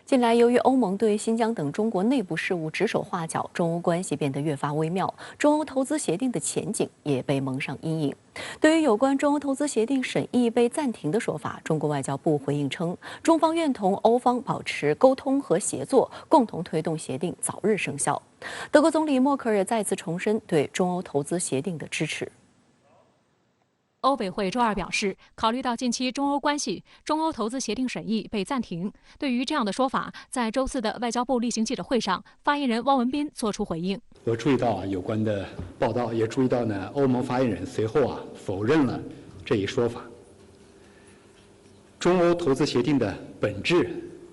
近来，由于欧盟对新疆等中国内部事务指手画脚，中欧关系变得越发微妙，中欧投资协定的前景也被蒙上阴影。对于有关中欧投资协定审议被暂停的说法，中国外交部回应称，中方愿同欧方保持沟通和协作，共同推动协定早日生效。德国总理默克尔也再次重申对中欧投资协定的支持。 欧委会周二表示，考虑到近期中欧关系，中欧投资协定审议被暂停。对于这样的说法，在周四的外交部例行记者会上，发言人汪文斌作出回应。我注意到有关的报道，也注意到欧盟发言人随后否认了这一说法。中欧投资协定的本质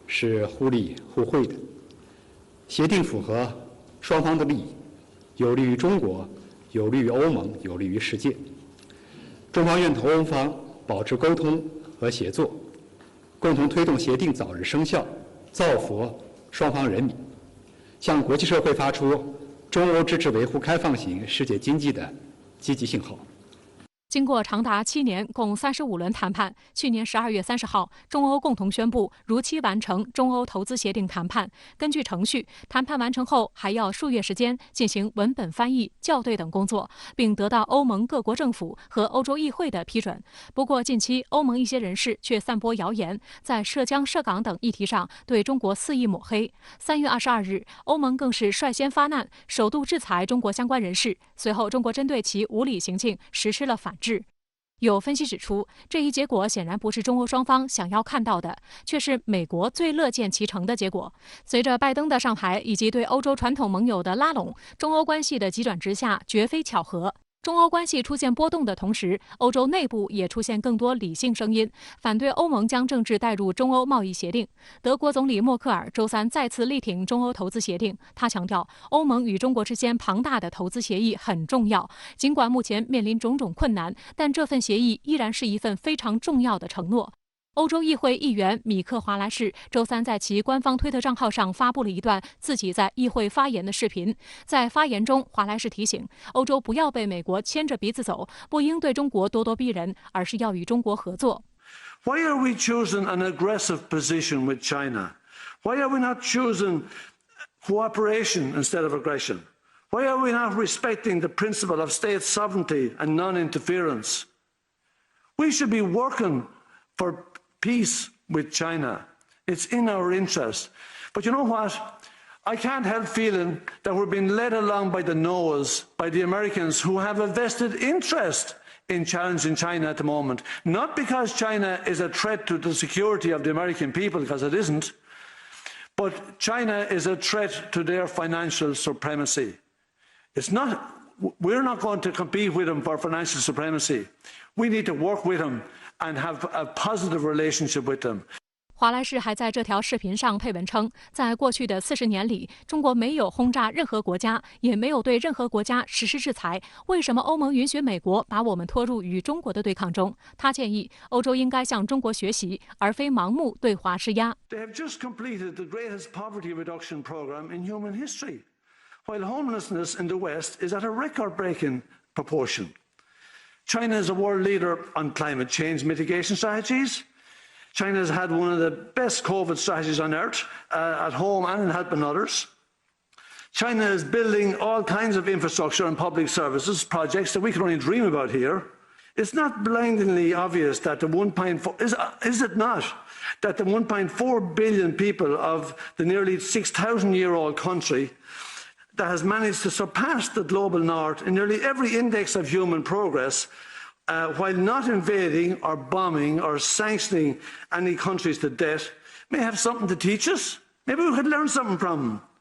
是互利互惠的，协定符合双方的利益，有利于中国，有利于欧盟，有利于世界。 中方愿同欧方保持沟通和协作，共同推动协定早日生效，造福双方人民，向国际社会发出中欧支持维护开放型世界经济的积极信号。 经过长达7年、共35轮谈判，去年12月30号，中欧共同宣布如期完成中欧投资协定谈判。根据程序，谈判完成后还要数月时间进行文本翻译、校对等工作，并得到欧盟各国政府和欧洲议会的批准。不过，近期欧盟一些人士却散播谣言，在涉疆、涉港等议题上对中国肆意抹黑。3月22日，欧盟更是率先发难，首度制裁中国相关人士。随后，中国针对其无理行径实施了反制。 有分析指出，这一结果显然不是中欧双方想要看到的，却是美国最乐见其成的结果。随着拜登的上台以及对欧洲传统盟友的拉拢，中欧关系的急转直下绝非巧合。 中欧关系出现波动的同时，欧洲内部也出现更多理性声音，反对欧盟将政治带入中欧贸易协定。德国总理默克尔周三再次力挺中欧投资协定，他强调，欧盟与中国之间庞大的投资协议很重要，尽管目前面临种种困难，但这份协议依然是一份非常重要的承诺。 欧洲议会议员米克·华莱士周三在其官方推特账号上发布了一段自己在议会发言的视频。在发言中，华莱士提醒欧洲不要被美国牵着鼻子走，不应对中国咄咄逼人，而是要与中国合作。Why are we choosing an aggressive position with China? Why are we not choosing cooperation instead of aggression? Why are we not respecting the principle of state sovereignty and non-interference? We should be working for peace with China. It's in our interest. But you know what? I can't help feeling that we're being led along by the nose by the Americans who have a vested interest in challenging China at the moment. Not because China is a threat to the security of the American people, because it isn't, but China is a threat to their financial supremacy. It's not, we're not going to compete with them for financial supremacy. We need to work with them and have a positive relationship with them. 华莱士还在这条视频上配文称，在过去的40年里，中国没有轰炸任何国家，也没有对任何国家实施制裁。为什么欧盟允许美国把我们拖入与中国的对抗中？他建议欧洲应该向中国学习，而非盲目对华施压。They have just completed the greatest poverty reduction program in human history, while homelessness in the West is at a record-breaking proportion. China is a world leader on climate change mitigation strategies. China has had one of the best COVID strategies on earth, at home and in helping others. China is building all kinds of infrastructure and public services projects that we can only dream about here. It's not blindingly obvious that the is it not, that the 1.4 billion people of the nearly 6,000-year-old country that has managed to surpass the global north in nearly every index of human progress, while not invading or bombing or sanctioning any countries to debt, may have something to teach us. Maybe we could learn something from them.